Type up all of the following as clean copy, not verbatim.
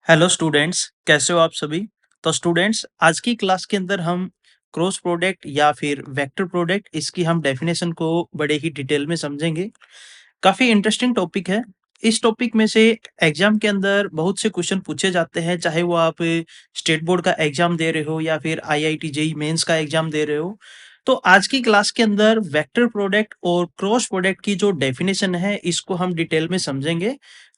Hello students, कैसे हो आप सभी। तो स्टूडेंट्स, आज की क्लास के अंदर हम क्रॉस प्रोडक्ट या फिर वेक्टर प्रोडक्ट इसकी हम डेफिनेशन को बड़े ही डिटेल में समझेंगे। काफ़ी इंटरेस्टिंग टॉपिक है। इस टॉपिक में से एग्जाम के अंदर बहुत से क्वेश्चन पूछे जाते हैं, चाहे वो आप स्टेट बोर्ड का एग्जाम दे रहे हो या फिर आईआईटी जेईई मेंस का एग्जाम दे रहे हो। तो आज की क्लास के अंदर वेक्टर प्रोडक्ट और क्रॉस प्रोडक्ट की जो डेफिनेशन है इसको हम डिटेल में समझेंगे।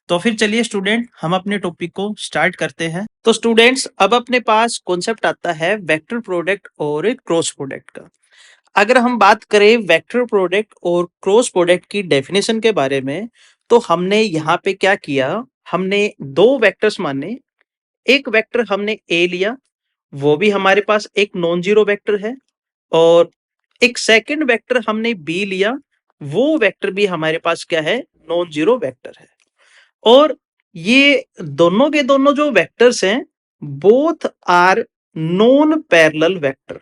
तो फिर चलिए स्टूडेंट, हम अपने टॉपिक को स्टार्ट करते हैं। तो स्टूडेंट्स, अब अपने पास कॉन्सेप्ट आता है वेक्टर प्रोडक्ट और क्रॉस प्रोडक्ट का। अगर हम बात करें वेक्टर प्रोडक्ट और क्रॉस प्रोडक्ट की डेफिनेशन के बारे में, तो हमने यहाँ पे क्या किया, हमने दो वेक्टर्स माने। एक वेक्टर हमने ए लिया, वो भी हमारे पास एक नॉन जीरो वेक्टर है, और एक सेकंड वेक्टर हमने बी लिया, वो वेक्टर भी हमारे पास क्या है, नॉन जीरो वेक्टर है। और ये दोनों के दोनों जो वेक्टर्स हैं, both are non parallel vector.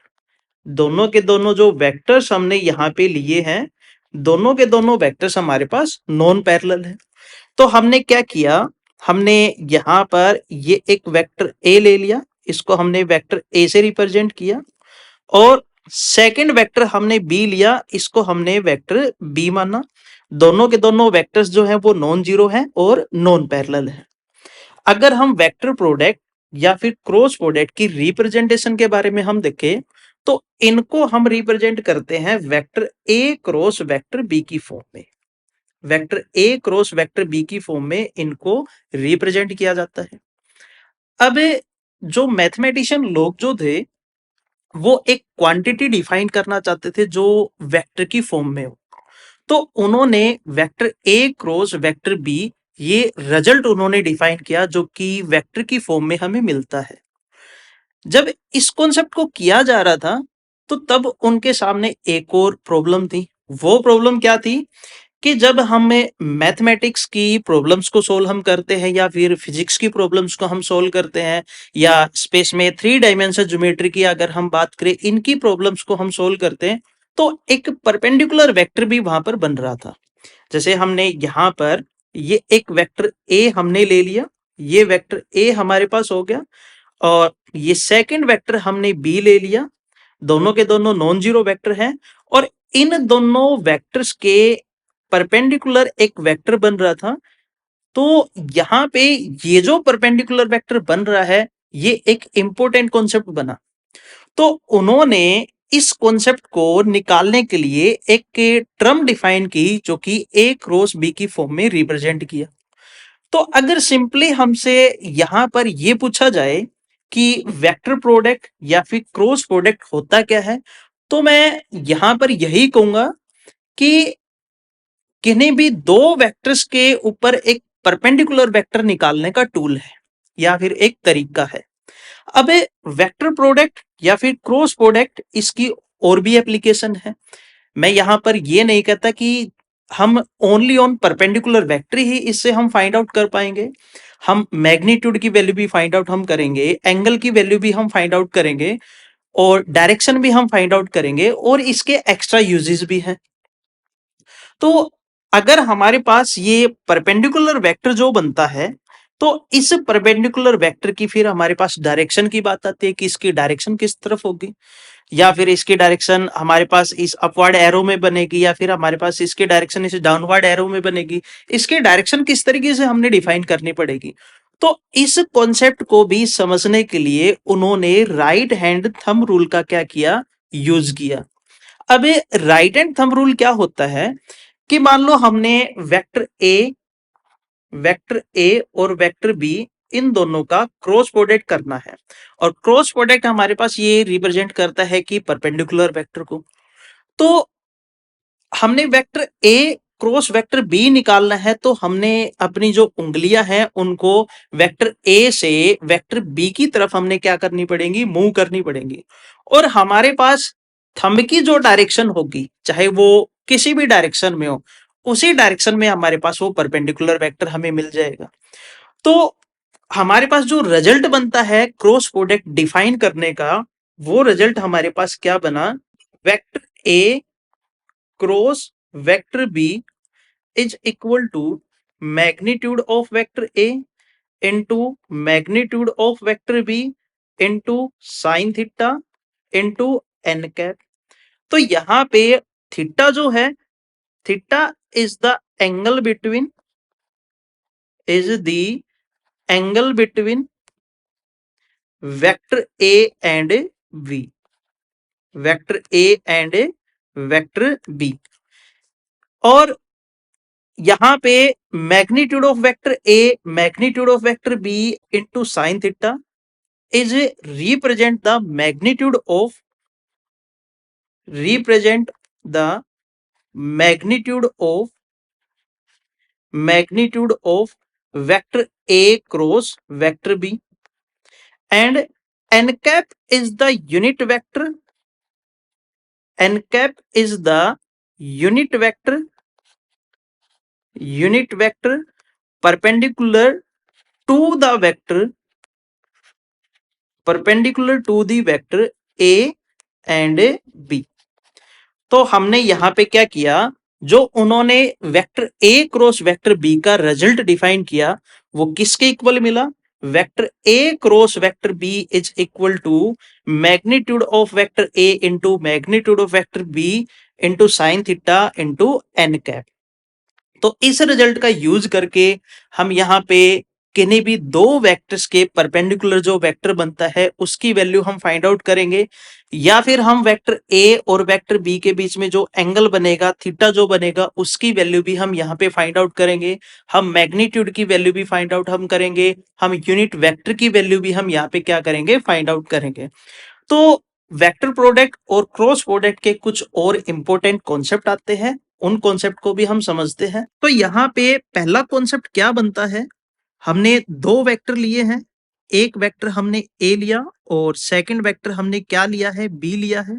दोनों के दोनों जो वेक्टर्स हमने यहाँ पे लिए हैं, दोनों के दोनों वेक्टर्स हमारे पास नॉन पैरेलल है। तो हमने क्या किया, हमने यहाँ पर ये एक वेक्टर ए ले लिया, इसको हमने वेक्टर ए से रिप्रेजेंट किया, और सेकंड वेक्टर हमने बी लिया, इसको हमने वेक्टर बी माना। दोनों के दोनों वेक्टर्स जो हैं वो नॉन जीरो हैं और नॉन पैरेलल हैं। अगर हम वेक्टर प्रोडक्ट या फिर क्रॉस प्रोडक्ट की रिप्रेजेंटेशन के बारे में हम देखें, तो इनको हम रिप्रेजेंट करते हैं vector A cross vector B की फॉर्म में। Vector A cross vector B की फॉर्म में इनको रिप्रेजेंट किया जाता है। अब जो मैथमेटिशियन लोग जो थे, वो एक क्वांटिटी डिफाइन करना चाहते थे जो वेक्टर की फॉर्म में हो। तो उन्होंने vector A cross vector B, ये रिजल्ट उन्होंने डिफाइन किया जो कि वेक्टर की फॉर्म में हमें मिलता है। जब इस कॉन्सेप्ट को किया जा रहा था, तो तब उनके सामने एक और प्रॉब्लम थी। वो प्रॉब्लम क्या थी कि जब हमें मैथमेटिक्स की प्रॉब्लम्स को सोल्व हम करते हैं, या फिर फिजिक्स की प्रॉब्लम्स को हम सोल्व करते हैं, या स्पेस में थ्री डायमेंशन ज्योमेट्री की अगर हम बात करें, इनकी प्रॉब्लम्स को हम सोल्व करते हैं, तो एक परपेंडिकुलर वेक्टर भी वहां पर बन रहा था। जैसे हमने यहाँ पर ये एक वेक्टर ए हमने ले लिया, ये वेक्टर ए हमारे पास हो गया, और ये सेकंड वेक्टर हमने बी ले लिया। दोनों के दोनों नॉन जीरो वेक्टर हैं, और इन दोनों वेक्टर्स के परपेंडिकुलर एक वेक्टर बन रहा था। तो यहाँ पे ये जो परपेंडिकुलर वेक्टर बन रहा है, ये एक इंपॉर्टेंट कॉन्सेप्ट बना। तो उन्होंने इस कॉन्सेप्ट को निकालने के लिए एक टर्म डिफाइन की जो कि ए क्रॉस बी की फॉर्म में रिप्रेजेंट किया। तो अगर सिंपली हमसे यहां पर यह पूछा जाए कि वेक्टर प्रोडक्ट या फिर क्रॉस प्रोडक्ट होता क्या है, तो मैं यहां पर यही कहूंगा कि किन्हीं भी दो वेक्टर्स के ऊपर एक परपेंडिकुलर वेक्टर निकालने का टूल है, या फिर एक तरीका है। अब वेक्टर प्रोडक्ट या फिर क्रॉस प्रोडक्ट, इसकी और भी एप्लीकेशन है। मैं यहां पर यह नहीं कहता कि हम ओनली ऑन परपेंडिकुलर वेक्टर ही इससे हम फाइंड आउट कर पाएंगे। हम मैग्नीट्यूड की वैल्यू भी फाइंड आउट हम करेंगे, एंगल की वैल्यू भी हम फाइंड आउट करेंगे, और डायरेक्शन भी हम फाइंड आउट करेंगे, और इसके एक्स्ट्रा यूजेस भी हैं। तो अगर हमारे पास ये परपेंडिकुलर वेक्टर जो बनता है, तो इस परपेंडिकुलर वेक्टर की फिर हमारे पास डायरेक्शन की बात आती है कि इसकी डायरेक्शन किस तरफ होगी, या फिर इसकी डायरेक्शन हमारे पास इस अपवर्ड एरो में बनेगी, या फिर हमारे पास इसकी डायरेक्शन इस डाउनवर्ड एरो में बनेगी। इसकी डायरेक्शन किस तरीके से हमने डिफाइन करनी पड़ेगी। तो इस कॉन्सेप्ट को भी समझने के लिए उन्होंने राइट हैंड थंब रूल का क्या किया, यूज किया। अब राइट हैंड थंब रूल क्या होता है कि मान लो हमने वेक्टर ए और वेक्टर बी, इन दोनों का क्रॉस प्रोडक्ट करना है, और क्रॉस प्रोडक्ट हमारे पास ये रिप्रेजेंट करता है कि परपेंडिकुलर वेक्टर को। तो हमने vector A cross vector B निकालना है, तो हमने अपनी जो उंगलियां हैं उनको वेक्टर ए से वेक्टर बी की तरफ हमने क्या करनी पड़ेगी, मूव करनी पड़ेगी। और हमारे पास थंब की जो डायरेक्शन होगी, चाहे वो किसी भी डायरेक्शन में हो, उसी डायरेक्शन में हमारे पास वो परपेंडिकुलर वेक्टर हमें मिल जाएगा। तो हमारे पास जो रिजल्ट बनता है क्रॉस प्रोडक्ट डिफाइन करने का, वो रिजल्ट हमारे पास क्या बना, vector A cross vector B is equal to magnitude of vector A into magnitude of vector B into sine theta into N cap. तो यहां पे थीटा जो है, theta is the angle between vector A and B, vector A and vector B. और यहां पे magnitude of vector A magnitude of vector B into sine theta is represent the magnitude of vector A cross vector B, and n cap is the unit vector perpendicular to the vector A and B। तो हमने यहां पे क्या किया, जो उन्होंने vector A cross vector B का result define किया वो किसके इक्वल मिला, vector A cross vector B is equal to magnitude of vector A into magnitude of vector B into sine theta into N cap. तो इस result का use करके हम यहाँ पे किन्हीं भी दो वेक्टर्स के परपेंडिकुलर जो वेक्टर बनता है उसकी वैल्यू हम फाइंड आउट करेंगे, या फिर हम वेक्टर ए और वेक्टर बी के बीच में जो एंगल बनेगा थीटा जो बनेगा उसकी वैल्यू भी हम यहाँ पे फाइंड आउट करेंगे। हम मैग्नीट्यूड की वैल्यू भी फाइंड आउट हम करेंगे, हम यूनिट वेक्टर की वैल्यू भी हम यहाँ पे क्या करेंगे, फाइंड आउट करेंगे। तो वेक्टर प्रोडक्ट और क्रॉस प्रोडक्ट के कुछ और इंपॉर्टेंट कॉन्सेप्ट आते हैं, उन कॉन्सेप्ट को भी हम समझते हैं। तो यहाँ पे पहला कॉन्सेप्ट क्या बनता है, हमने दो वेक्टर लिए हैं, एक वेक्टर हमने ए लिया और सेकंड वेक्टर हमने क्या लिया है, बी लिया है।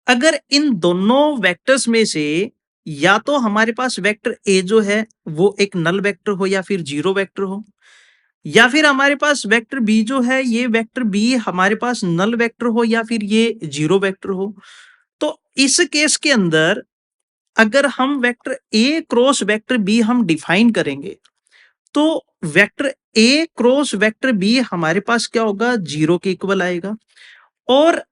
अगर इन दोनों वेक्टर्स में से या तो हमारे पास वेक्टर ए जो है वो एक नल वेक्टर हो या फिर जीरो वेक्टर हो, या फिर हमारे पास वेक्टर बी जो है ये वेक्टर बी हमारे पास नल वेक्टर हो या फिर ये जीरो वेक्टर हो, तो इस केस के अंदर अगर हम vector A cross vector B हम डिफाइन करेंगे तो vector A cross vector B हमारे पास क्या होगा, जीरो के इक्वल आएगा। और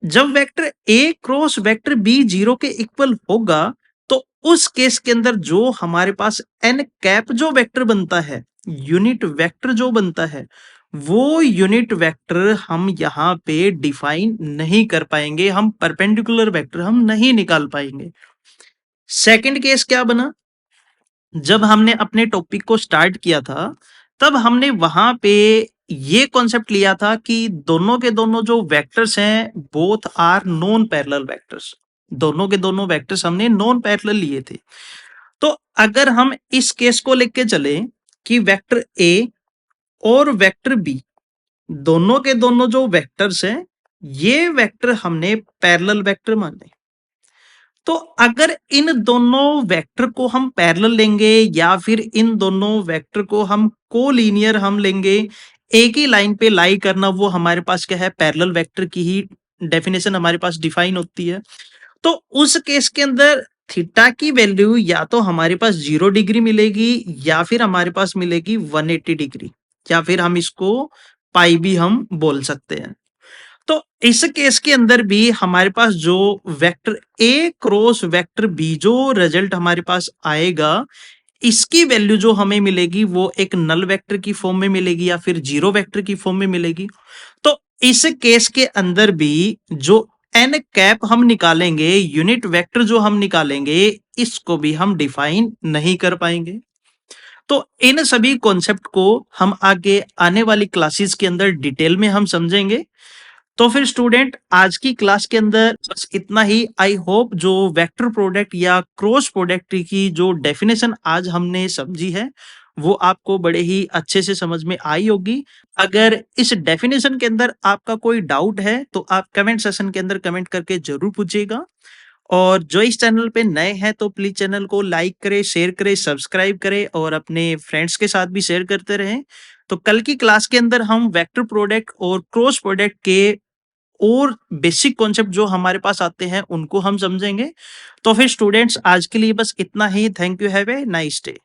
जब vector A cross vector B zero के इक्वल होगा तो उस केस के अंदर जो हमारे पास एन कैप जो वेक्टर बनता है, यूनिट वेक्टर जो बनता है, वो यूनिट वेक्टर हम यहाँ पे डिफाइन नहीं कर पाएंगे, हम परपेंडिकुलर वेक्टर हम नहीं निकाल पाएंगे। सेकंड केस क्या बना, जब हमने अपने टॉपिक को स्टार्ट किया था तब हमने वहां पे ये कॉन्सेप्ट लिया था कि दोनों के दोनों जो वेक्टर्स हैं both are non parallel vectors, दोनों के दोनों वेक्टर्स हमने नॉन पैरेलल लिए थे। तो अगर हम इस केस को लेके चले कि वेक्टर ए और वेक्टर बी दोनों के दोनों जो वेक्टर्स हैं ये वेक्टर हमने पैरेलल वेक्टर माने, तो अगर इन दोनों वेक्टर को हम पैरेलल लेंगे या फिर इन दोनों वेक्टर को हम कोलिनियर हम लेंगे, एक ही लाइन पे लाई करना, वो हमारे पास क्या है, पैरेलल वेक्टर की ही डेफिनेशन हमारे पास डिफाइन होती है। तो उस केस के अंदर थीटा की वैल्यू या तो हमारे पास 0 डिग्री मिलेगी या फिर हमारे पास मिलेगी 180 डिग्री, या फिर हम इसको पाई भी हम बोल सकते हैं। तो इस केस के अंदर भी हमारे पास जो vector A cross vector B जो रिजल्ट हमारे पास आएगा इसकी वैल्यू जो हमें मिलेगी वो एक नल वेक्टर की फॉर्म में मिलेगी या फिर जीरो वेक्टर की फॉर्म में मिलेगी। तो इस केस के अंदर भी जो एन कैप हम निकालेंगे, यूनिट वेक्टर जो हम निकालेंगे, इसको भी हम डिफाइन नहीं कर पाएंगे। तो इन सभी कॉन्सेप्ट को हम आगे आने वाली क्लासेस के अंदर डिटेल में हम समझेंगे। तो फिर स्टूडेंट आज की क्लास के अंदर बस इतना ही। आई होप जो वेक्टर प्रोडक्ट या क्रॉस प्रोडक्ट की जो डेफिनेशन आज हमने समझी है वो आपको बड़े ही अच्छे से समझ में आई होगी। अगर इस डेफिनेशन के अंदर आपका कोई डाउट है तो आप कमेंट सेशन के अंदर कमेंट करके जरूर पूछिएगा। और जो इस चैनल पे नए हैं तो प्लीज चैनल को लाइक करें, शेयर करें, सब्सक्राइब करें और अपने फ्रेंड्स के साथ भी शेयर करते रहें। तो कल की क्लास के अंदर हम वेक्टर प्रोडक्ट और क्रॉस प्रोडक्ट के और बेसिक कॉन्सेप्ट जो हमारे पास आते हैं उनको हम समझेंगे। तो फिर स्टूडेंट्स आज के लिए बस इतना ही। Thank you, have a nice day.